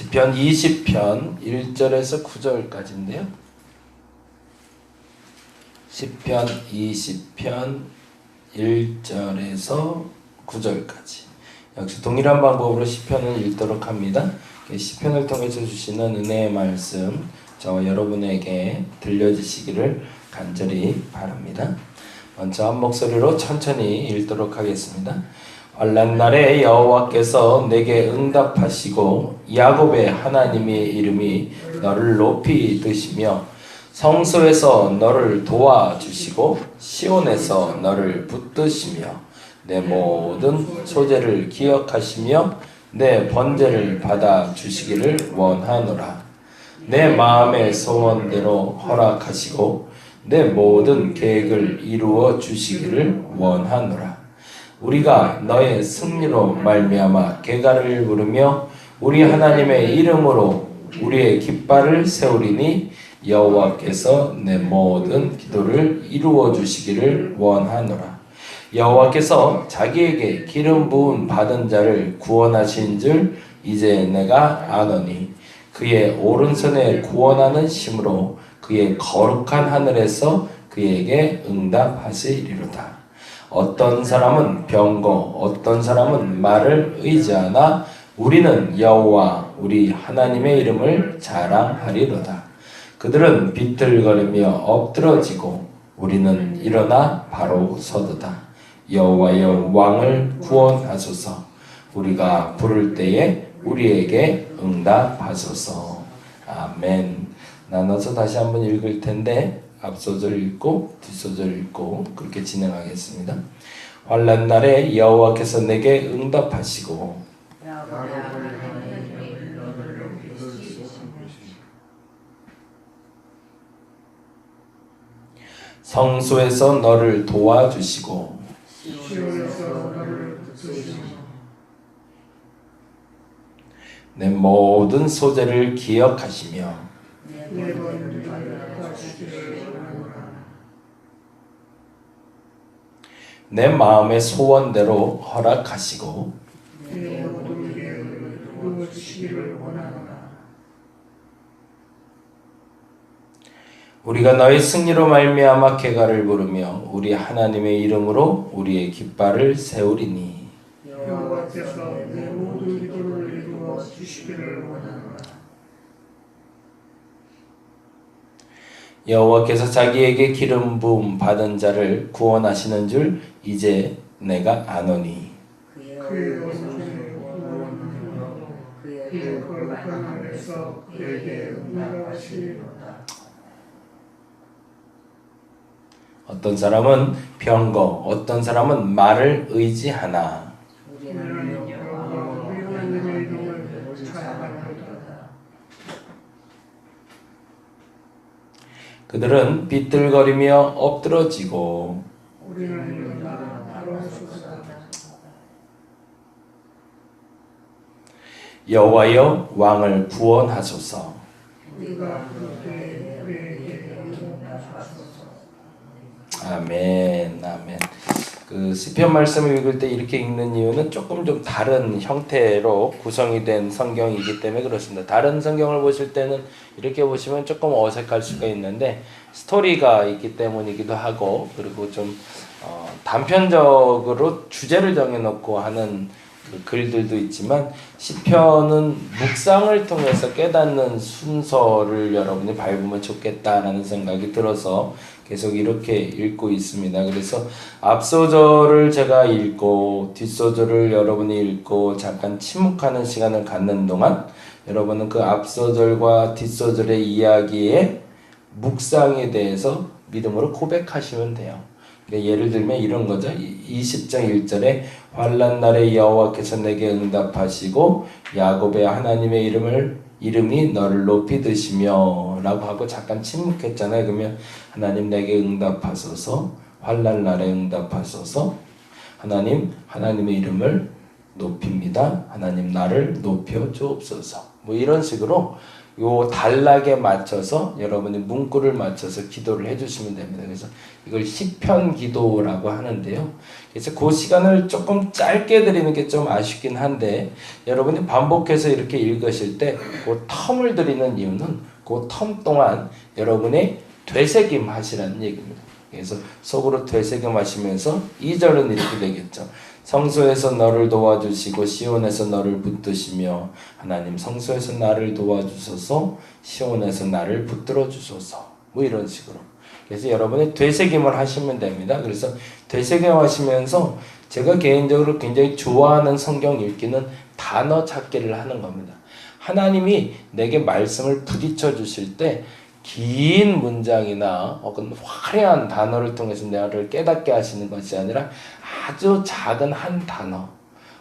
시편 20편 1절에서 9절까지인데요. 시편 20편 1절에서 9절까지. 역시 동일한 방법으로 시편을 읽도록 합니다. 시편을 통해서 주시는 은혜의 말씀 저와 여러분에게 들려주시기를 간절히 바랍니다. 먼저 한 목소리로 천천히 읽도록 하겠습니다. 환난 날에 여호와께서 내게 응답하시고 야곱의 하나님의 이름이 너를 높이 드시며 성소에서 너를 도와주시고 시온에서 너를 붙드시며 내 모든 소재를 기억하시며 내 번제를 받아 주시기를 원하노라. 내 마음의 소원대로 허락하시고 내 모든 계획을 이루어 주시기를 원하노라. 우리가 너의 승리로 말미암아 계가를 부르며 우리 하나님의 이름으로 우리의 깃발을 세우리니 여호와께서 내 모든 기도를 이루어 주시기를 원하노라. 여호와께서 자기에게 기름 부음 받은 자를 구원하신 줄 이제 내가 아노니 그의 오른손에 구원하는 힘으로 그의 거룩한 하늘에서 그에게 응답하시리로다. 어떤 사람은 병거, 어떤 사람은 말을 의지하나 우리는 여호와 우리 하나님의 이름을 자랑하리로다. 그들은 비틀거리며 엎드러지고 우리는 일어나 바로 서도다. 여호와여 왕을 구원하소서. 우리가 부를 때에 우리에게 응답하소서. 아멘. 나눠서 다시 한번 읽을 텐데 앞소절 읽고 뒷소절 읽고 그렇게 진행하겠습니다. 환난 날에 여호와께서 내게 응답하시고 성소에서 너를 도와주시고 내 모든 소재를 기억하시며 내 마음의 소원대로 허락하시고 우리가 너의 승리로 말미암아 계가를 부르며 우리 하나님의 이름으로 우리의 깃발을 세우리니 여호와께서 내 모든 기도를 이루어 주시기를 원하노라. 여호와께서 자기에게 기름 부음 받은 자를 구원하시는 줄 이제 내가 아노니 그의 오른손에 구원하며 그의 거룩한 하늘에서 그에게 응답하시리로다. 어떤 사람은 병거, 어떤 사람은 말을 의지하나 우리는 여호와 우리 하나님의 이름을 찬양하리로다. 그들은 비틀거리며 엎드러지고 우리는 일어나 바로 서도다. 여호와여 왕을 구원하소서. 우리가 그렇게 그에게 응답하소서. 아멘, 아멘. 그 시편 말씀을 읽을 때 이렇게 읽는 이유는 조금 좀 다른 형태로 구성이 된 성경이기 때문에 그렇습니다. 다른 성경을 보실 때는 이렇게 보시면 조금 어색할 수가 있는데 스토리가 있기 때문이기도 하고 그리고 좀 단편적으로 주제를 정해놓고 하는 그 글들도 있지만 시편은 묵상을 통해서 깨닫는 순서를 여러분이 밟으면 좋겠다라는 생각이 들어서 계속 이렇게 읽고 있습니다. 그래서 앞소절을 제가 읽고 뒷소절을 여러분이 읽고 잠깐 침묵하는 시간을 갖는 동안 여러분은 그 앞소절과 뒷소절의 이야기의 묵상에 대해서 믿음으로 고백하시면 돼요. 예를 들면 이런 거죠. 20장 1절에 환난 날에 여호와께서 내게 응답하시고 야곱의 하나님의 이름이 너를 높이 드시며 라고 하고 잠깐 침묵했잖아요. 그러면 하나님 내게 응답하소서, 환난 날에 응답하소서, 하나님의 이름을 높입니다. 하나님 나를 높여 주옵소서. 뭐 이런 식으로 요 단락에 맞춰서 여러분이 문구를 맞춰서 기도를 해주시면 됩니다. 그래서 이걸 시편 기도라고 하는데요. 그래서 그 시간을 조금 짧게 드리는 게 좀 아쉽긴 한데 여러분이 반복해서 이렇게 읽으실 때 그 텀을 드리는 이유는 그 텀 동안 여러분의 되새김 하시라는 얘기입니다. 그래서 속으로 되새김 하시면서 2절은 이렇게 되겠죠. 성소에서 너를 도와주시고 시온에서 너를 붙드시며 하나님 성소에서 나를 도와주소서 시온에서 나를 붙들어 주소서 뭐 이런 식으로. 그래서 여러분이 되새김을 하시면 됩니다. 그래서 되새김 하시면서 제가 개인적으로 굉장히 좋아하는 성경 읽기는 단어 찾기를 하는 겁니다. 하나님이 내게 말씀을 부딪혀 주실 때 긴 문장이나 혹은 화려한 단어를 통해서 나를 깨닫게 하시는 것이 아니라 아주 작은 한 단어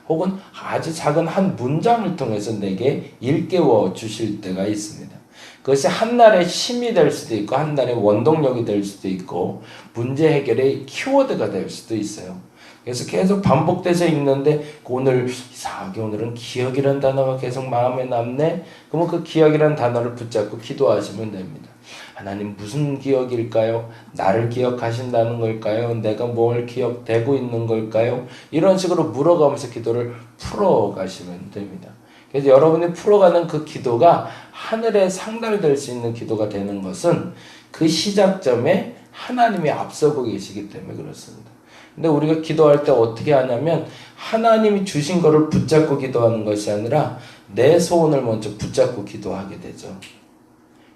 혹은 아주 작은 한 문장을 통해서 내게 일깨워 주실 때가 있습니다. 그것이 한날의 힘이 될 수도 있고 한날의 원동력이 될 수도 있고 문제 해결의 키워드가 될 수도 있어요. 그래서 계속 반복돼서 읽는데 오늘 이상하게 오늘은 기억이라는 단어가 계속 마음에 남네. 그러면 그 기억이라는 단어를 붙잡고 기도하시면 됩니다. 하나님 무슨 기억일까요? 나를 기억하신다는 걸까요? 내가 뭘 기억되고 있는 걸까요? 이런 식으로 물어가면서 기도를 풀어가시면 됩니다. 그래서 여러분이 풀어가는 그 기도가 하늘에 상달될 수 있는 기도가 되는 것은 그 시작점에 하나님이 앞서고 계시기 때문에 그렇습니다. 근데 우리가 기도할 때 어떻게 하냐면 하나님이 주신 거를 붙잡고 기도하는 것이 아니라 내 소원을 먼저 붙잡고 기도하게 되죠.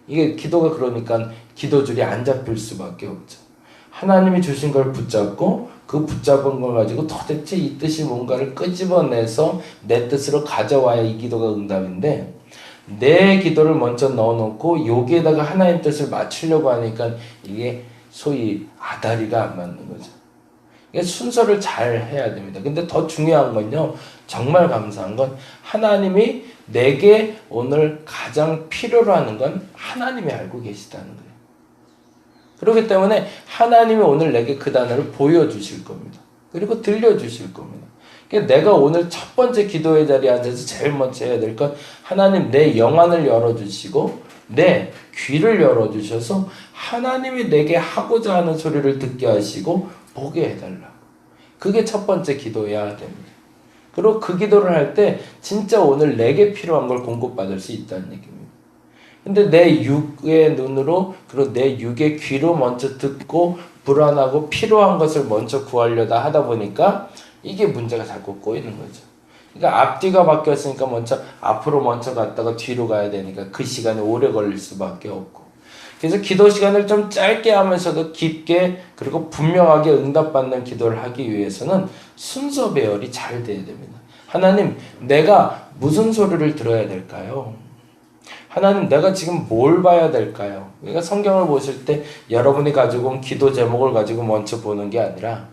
이게 기도가 그러니까 기도줄이 안 잡힐 수밖에 없죠. 하나님이 주신 걸 붙잡고 그 붙잡은 걸 가지고 도대체 이 뜻이 뭔가를 끄집어내서 내 뜻으로 가져와야 이 기도가 응답인데 내 기도를 먼저 넣어놓고 여기에다가 하나님 뜻을 맞추려고 하니까 이게 소위 아다리가 안 맞는 거죠. 이게 순서를 잘 해야 됩니다. 근데 더 중요한 건요. 정말 감사한 건 하나님이 내게 오늘 가장 필요로 하는 건 하나님이 알고 계시다는 거예요. 그렇기 때문에 하나님이 오늘 내게 그 단어를 보여주실 겁니다. 그리고 들려주실 겁니다. 그러니까 내가 오늘 첫 번째 기도의 자리에 앉아서 제일 먼저 해야 될 건 하나님 내 영안을 열어주시고 내 귀를 열어주셔서 하나님이 내게 하고자 하는 소리를 듣게 하시고 보게 해달라. 그게 첫 번째 기도여야 됩니다. 그리고 그 기도를 할 때 진짜 오늘 내게 필요한 걸 공급받을 수 있다는 얘기입니다. 근데 내 육의 눈으로 그리고 내 육의 귀로 먼저 듣고 불안하고 필요한 것을 먼저 구하려다 하다 보니까 이게 문제가 자꾸 꼬이는 거죠. 그러니까 앞뒤가 바뀌었으니까 먼저 앞으로 먼저 갔다가 뒤로 가야 되니까 그 시간이 오래 걸릴 수밖에 없고. 그래서 기도 시간을 좀 짧게 하면서도 깊게 그리고 분명하게 응답받는 기도를 하기 위해서는 순서 배열이 잘 돼야 됩니다. 하나님, 내가 무슨 소리를 들어야 될까요? 하나님, 내가 지금 뭘 봐야 될까요? 그러니까 성경을 보실 때 여러분이 가지고 온 기도 제목을 가지고 먼저 보는 게 아니라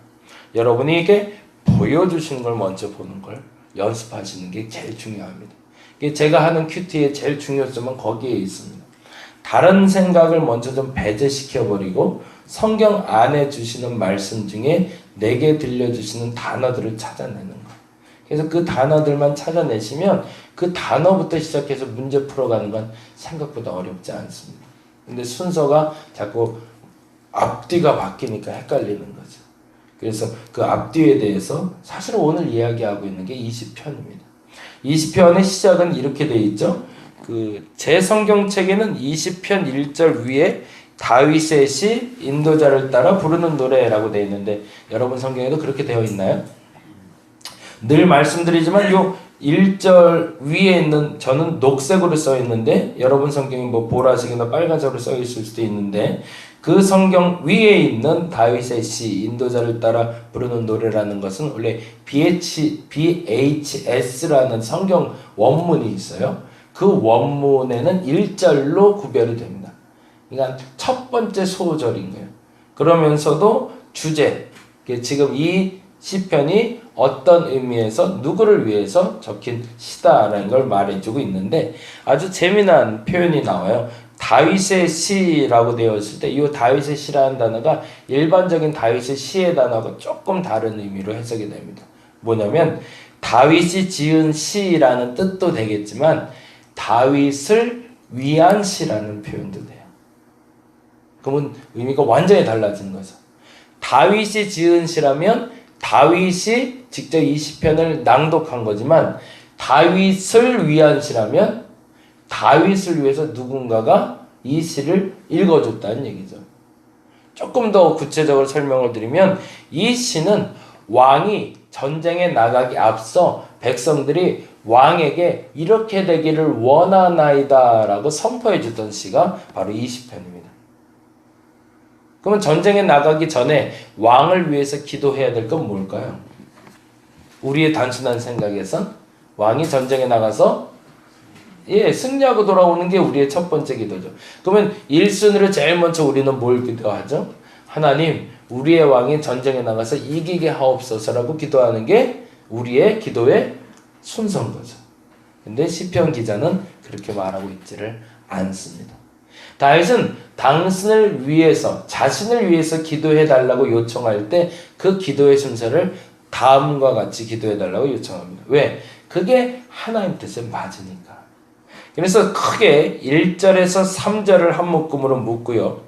여러분이 이게 보여주시는 걸 먼저 보는 걸 연습하시는 게 제일 중요합니다. 제가 하는 큐티의 제일 중요점은 거기에 있습니다. 다른 생각을 먼저 좀 배제시켜버리고 성경 안에 주시는 말씀 중에 내게 들려주시는 단어들을 찾아내는 거. 그래서 그 단어들만 찾아내시면 그 단어부터 시작해서 문제 풀어가는 건 생각보다 어렵지 않습니다. 근데 순서가 자꾸 앞뒤가 바뀌니까 헷갈리는 거죠. 그래서 그 앞뒤에 대해서 사실 오늘 이야기하고 있는 게 20편입니다. 20편의 시작은 이렇게 돼 있죠. 제 성경책에는 20편 1절 위에 다윗의 시 인도자를 따라 부르는 노래라고 되어 있는데 여러분 성경에도 그렇게 되어 있나요? 늘 말씀드리지만 요 1절 위에 있는 저는 녹색으로 써 있는데 여러분 성경이 뭐 보라색이나 빨간색으로 써 있을 수도 있는데 그 성경 위에 있는 다윗의 시 인도자를 따라 부르는 노래라는 것은 원래 BHS라는 성경 원문이 있어요. 그 원문에는 1절로 구별이 됩니다. 그러니까 첫 번째 소절인 거예요. 그러면서도 주제, 지금 이 시편이 어떤 의미에서 누구를 위해서 적힌 시다라는 걸 말해주고 있는데 아주 재미난 표현이 나와요. 다윗의 시라고 되어 있을 때 이 다윗의 시라는 단어가 일반적인 다윗의 시의 단어가 조금 다른 의미로 해석이 됩니다. 뭐냐면 다윗이 지은 시라는 뜻도 되겠지만 다윗을 위안시라는 표현도 돼요. 그러면 의미가 완전히 달라진 거죠. 다윗이 지은 시라면 다윗이 직접 이 시편을 낭독한 거지만 다윗을 위한 시라면 다윗을 위해서 누군가가 이 시를 읽어줬다는 얘기죠. 조금 더 구체적으로 설명을 드리면 이 시는 왕이 전쟁에 나가기 앞서 백성들이 왕에게 이렇게 되기를 원하나이다 라고 선포해 주던 시가 바로 이 시편입니다. 그러면 전쟁에 나가기 전에 왕을 위해서 기도해야 될 건 뭘까요? 우리의 단순한 생각에선 왕이 전쟁에 나가서 승리하고 돌아오는 게 우리의 첫 번째 기도죠. 그러면 1순위로 제일 먼저 우리는 뭘 기도하죠? 하나님, 우리의 왕이 전쟁에 나가서 이기게 하옵소서라고 기도하는 게 우리의 기도의 순서인 거죠. 근데 시편 기자는 그렇게 말하고 있지를 않습니다. 다윗은 당신을 위해서, 자신을 위해서 기도해 달라고 요청할 때 그 기도의 순서를 다음과 같이 기도해 달라고 요청합니다. 왜? 그게 하나님 뜻에 맞으니까. 그래서 크게 1절에서 3절을 한 묶음으로 묶고요.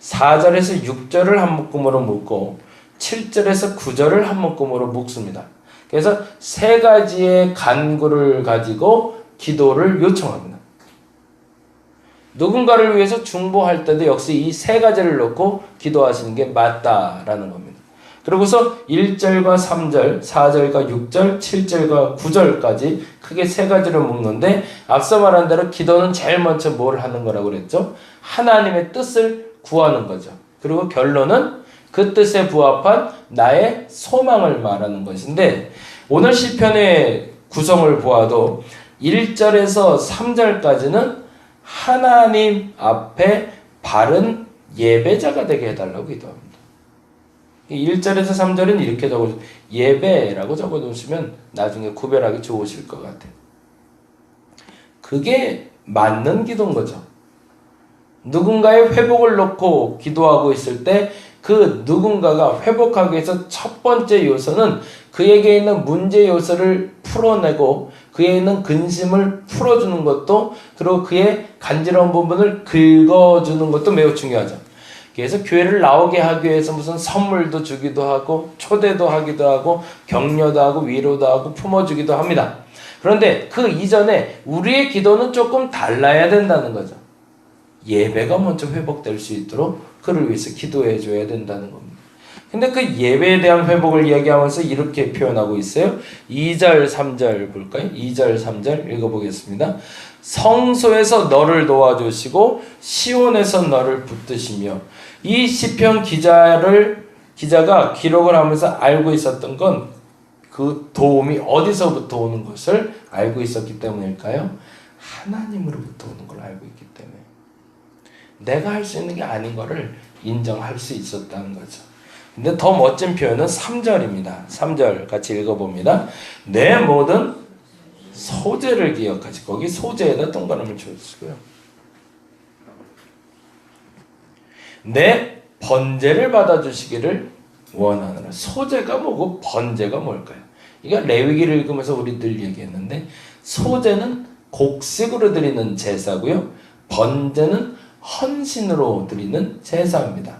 4절에서 6절을 한 묶음으로 묶고 7절에서 9절을 한 묶음으로 묶습니다. 그래서 세 가지의 간구를 가지고 기도를 요청합니다. 누군가를 위해서 중보할 때도 역시 이 세 가지를 놓고 기도하시는 게 맞다라는 겁니다. 그러고서 1절과 3절, 4절과 6절, 7절과 9절까지 크게 세 가지를 묶는데 앞서 말한 대로 기도는 제일 먼저 뭘 하는 거라고 그랬죠? 하나님의 뜻을 구하는 거죠. 그리고 결론은 그 뜻에 부합한 나의 소망을 말하는 것인데 오늘 시편의 구성을 보아도 1절에서 3절까지는 하나님 앞에 바른 예배자가 되게 해달라고 기도합니다. 1절에서 3절은 이렇게 예배라고 적어놓으시면 나중에 구별하기 좋으실 것 같아요. 그게 맞는 기도인 거죠. 누군가의 회복을 놓고 기도하고 있을 때 그 누군가가 회복하기 위해서 첫 번째 요소는 그에게 있는 문제 요소를 풀어내고 그에 있는 근심을 풀어주는 것도 그리고 그의 간지러운 부분을 긁어주는 것도 매우 중요하죠. 그래서 교회를 나오게 하기 위해서 무슨 선물도 주기도 하고 초대도 하기도 하고 격려도 하고 위로도 하고 품어주기도 합니다. 그런데 그 이전에 우리의 기도는 조금 달라야 된다는 거죠. 예배가 먼저 회복될 수 있도록 그를 위해서 기도해 줘야 된다는 겁니다. 근데 그 예배에 대한 회복을 이야기하면서 이렇게 표현하고 있어요. 2절 3절 볼까요? 2절 3절 읽어보겠습니다. 성소에서 너를 도와주시고 시온에서 너를 붙드시며 이 시편 기자가 기록을 하면서 알고 있었던 건 그 도움이 어디서부터 오는 것을 알고 있었기 때문일까요? 하나님으로부터 오는 걸 알고 있기 때문에 내가 할 수 있는 게 아닌 거를 인정할 수 있었다는 거죠. 근데 더 멋진 표현은 3절입니다. 3절 같이 읽어봅니다. 내 모든 소재를 기억하시. 거기 소재에다 동그라미를 쳐주시고요. 내 번제를 받아주시기를 원하노라. 소재가 뭐고 번제가 뭘까요? 이게 레위기를 읽으면서 우리 늘 얘기했는데 소재는 곡식으로 드리는 제사고요. 번제는 헌신으로 드리는 제사입니다.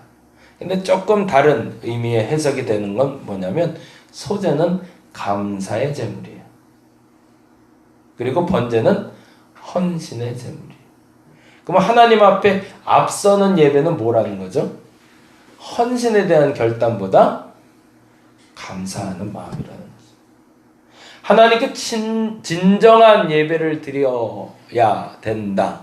근데 조금 다른 의미의 해석이 되는 건 뭐냐면 소재는 감사의 제물이에요. 그리고 번제는 헌신의 제물이에요. 그럼 하나님 앞에 앞서는 예배는 뭐라는 거죠? 헌신에 대한 결단보다 감사하는 마음이라는 거죠. 하나님께 진정한 예배를 드려야 된다.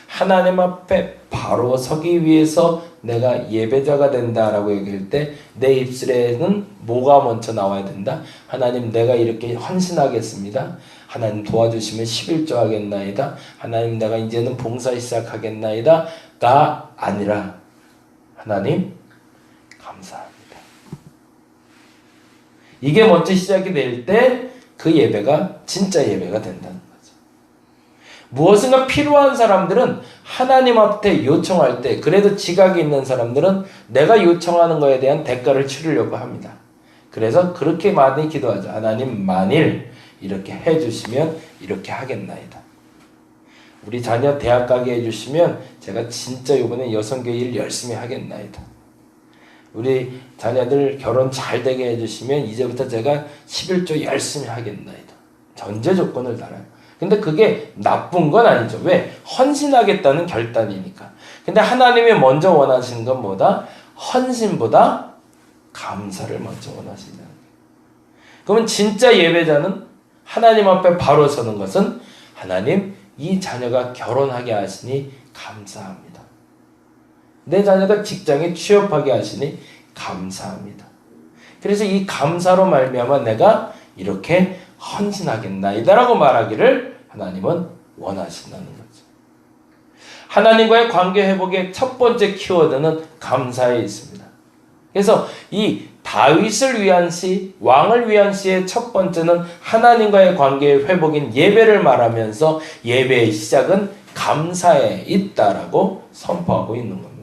하나님 앞에 바로 서기 위해서 내가 예배자가 된다라고 얘기할 때 내 입술에는 뭐가 먼저 나와야 된다? 하나님 내가 이렇게 헌신하겠습니다. 하나님 도와주시면 11조 하겠나이다. 하나님 내가 이제는 봉사 시작하겠나이다. 가 아니라 하나님 감사합니다. 이게 먼저 시작이 될 때 그 예배가 진짜 예배가 된다는 거죠. 무엇인가 필요한 사람들은 하나님 앞에 요청할 때 그래도 지각이 있는 사람들은 내가 요청하는 것에 대한 대가를 치르려고 합니다. 그래서 그렇게 많이 기도하죠. 하나님 만일 이렇게 해주시면 이렇게 하겠나이다. 우리 자녀 대학 가게 해주시면 제가 진짜 이번에 여성교회 일 열심히 하겠나이다. 우리 자녀들 결혼 잘 되게 해주시면 이제부터 제가 11조 열심히 하겠나이다. 전제 조건을 달아요. 근데 그게 나쁜 건 아니죠. 왜? 헌신하겠다는 결단이니까. 근데 하나님이 먼저 원하시는 건 뭐다? 헌신보다 감사를 먼저 원하신다는 거예요. 그러면 진짜 예배자는 하나님 앞에 바로 서는 것은 하나님, 이 자녀가 결혼하게 하시니 감사합니다. 내 자녀가 직장에 취업하게 하시니 감사합니다. 그래서 이 감사로 말미암아 내가 이렇게 헌신하겠나이다라고 말하기를 하나님은 원하신다는 거죠. 하나님과의 관계 회복의 첫 번째 키워드는 감사에 있습니다. 그래서 이 다윗을 위한 시, 왕을 위한 시의 첫 번째는 하나님과의 관계의 회복인 예배를 말하면서 예배의 시작은 감사에 있다라고 선포하고 있는 겁니다.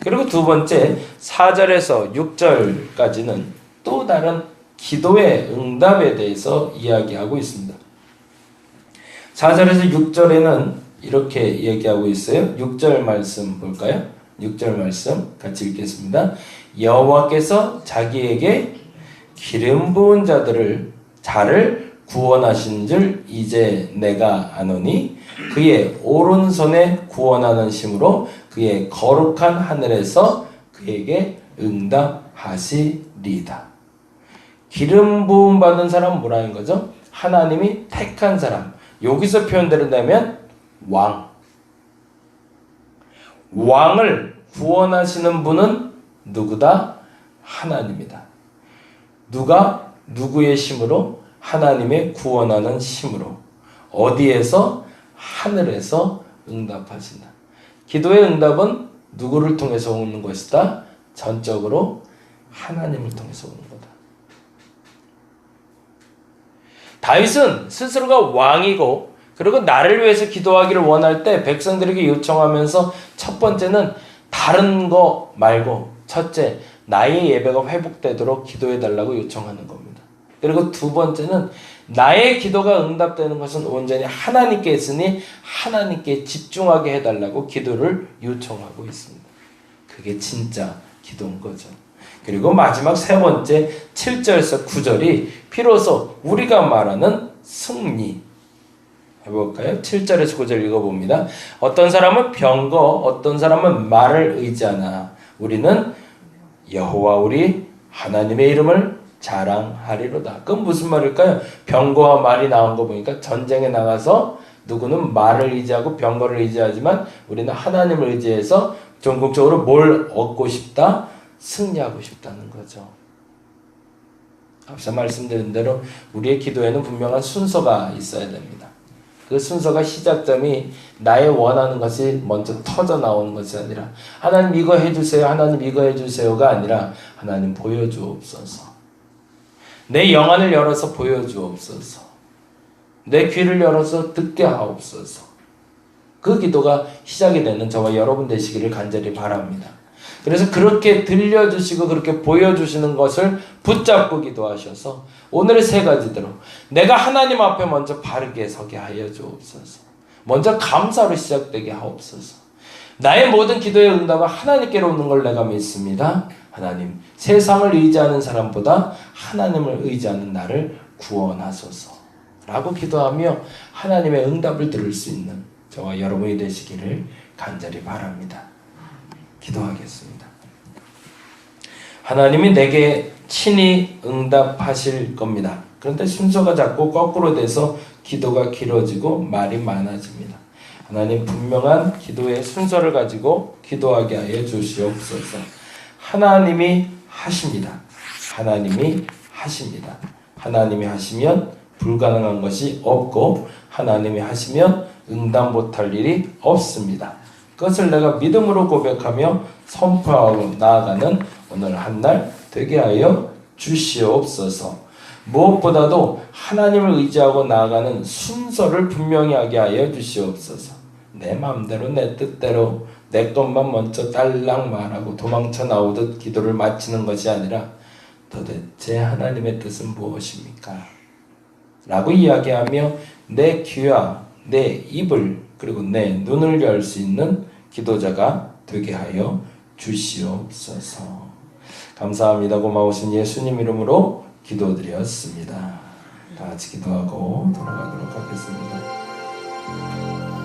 그리고 두 번째 4절에서 6절까지는 또 다른 기도의 응답에 대해서 이야기하고 있습니다. 4절에서 6절에는 이렇게 얘기하고 있어요. 6절 말씀 볼까요? 6절 말씀 같이 읽겠습니다. 여호와께서 자기에게 기름 부은 자를 구원하신 줄 이제 내가 아노니 그의 오른손에 구원하는 심으로 그의 거룩한 하늘에서 그에게 응답하시리다. 기름 부음 받은 사람은 뭐라는 거죠? 하나님이 택한 사람. 여기서 표현대로 되면 왕을 구원하시는 분은 누구다? 하나님이다. 누가 누구의 심으로? 하나님의 구원하는 심으로. 어디에서? 하늘에서 응답하신다. 기도의 응답은 누구를 통해서 오는 것이다? 전적으로 하나님을 통해서 오는 거다. 다윗은 스스로가 왕이고 그리고 나를 위해서 기도하기를 원할 때 백성들에게 요청하면서 첫 번째는 다른 거 말고 첫째, 나의 예배가 회복되도록 기도해달라고 요청하는 겁니다. 그리고 두 번째는 나의 기도가 응답되는 것은 온전히 하나님께 있으니 하나님께 집중하게 해달라고 기도를 요청하고 있습니다. 그게 진짜 기도인 거죠. 그리고 마지막 세 번째 7절에서 9절이 비로소 우리가 말하는 승리. 해볼까요? 7절에서 9절 읽어봅니다. 어떤 사람은 병거, 어떤 사람은 말을 의지하나 우리는 여호와 우리 하나님의 이름을 자랑하리로다. 그건 무슨 말일까요? 병거와 말이 나온 거 보니까 전쟁에 나가서 누구는 말을 의지하고 병거를 의지하지만 우리는 하나님을 의지해서 전국적으로 뭘 얻고 싶다? 승리하고 싶다는 거죠. 앞서 말씀드린 대로 우리의 기도에는 분명한 순서가 있어야 됩니다. 그 순서가 시작점이 나의 원하는 것이 먼저 터져 나오는 것이 아니라 하나님 이거 해주세요, 하나님 이거 해주세요가 아니라 하나님 보여주옵소서. 내 영안을 열어서 보여주옵소서. 내 귀를 열어서 듣게 하옵소서. 그 기도가 시작이 되는 저와 여러분 되시기를 간절히 바랍니다. 그래서 그렇게 들려주시고 그렇게 보여주시는 것을 붙잡고 기도하셔서 오늘의 세 가지대로 내가 하나님 앞에 먼저 바르게 서게 하여 주옵소서. 먼저 감사로 시작되게 하옵소서. 나의 모든 기도의 응답은 하나님께로 오는 걸 내가 믿습니다. 하나님, 세상을 의지하는 사람보다 하나님을 의지하는 나를 구원하소서 라고 기도하며 하나님의 응답을 들을 수 있는 저와 여러분이 되시기를 간절히 바랍니다. 기도하겠습니다. 하나님이 내게 친히 응답하실 겁니다. 그런데 순서가 자꾸 거꾸로 돼서 기도가 길어지고 말이 많아집니다. 하나님 분명한 기도의 순서를 가지고 기도하게 하여 주시옵소서. 하나님이 하십니다. 하나님이 하십니다. 하나님이 하시면 불가능한 것이 없고 하나님이 하시면 응답 못할 일이 없습니다. 그것을 내가 믿음으로 고백하며 선포하고 나아가는 오늘 한 날 되게 하여 주시옵소서. 무엇보다도 하나님을 의지하고 나아가는 순서를 분명히 하게 하여 주시옵소서. 내 마음대로 내 뜻대로 내 것만 먼저 딸랑 말하고 도망쳐 나오듯 기도를 마치는 것이 아니라 도대체 하나님의 뜻은 무엇입니까? 라고 이야기하며 내 귀와 내 입을 그리고 내 눈을 열 수 있는 기도자가 되게 하여 주시옵소서. 감사합니다. 고마우신 예수님 이름으로 기도드렸습니다. 다 같이 기도하고 돌아가도록 하겠습니다.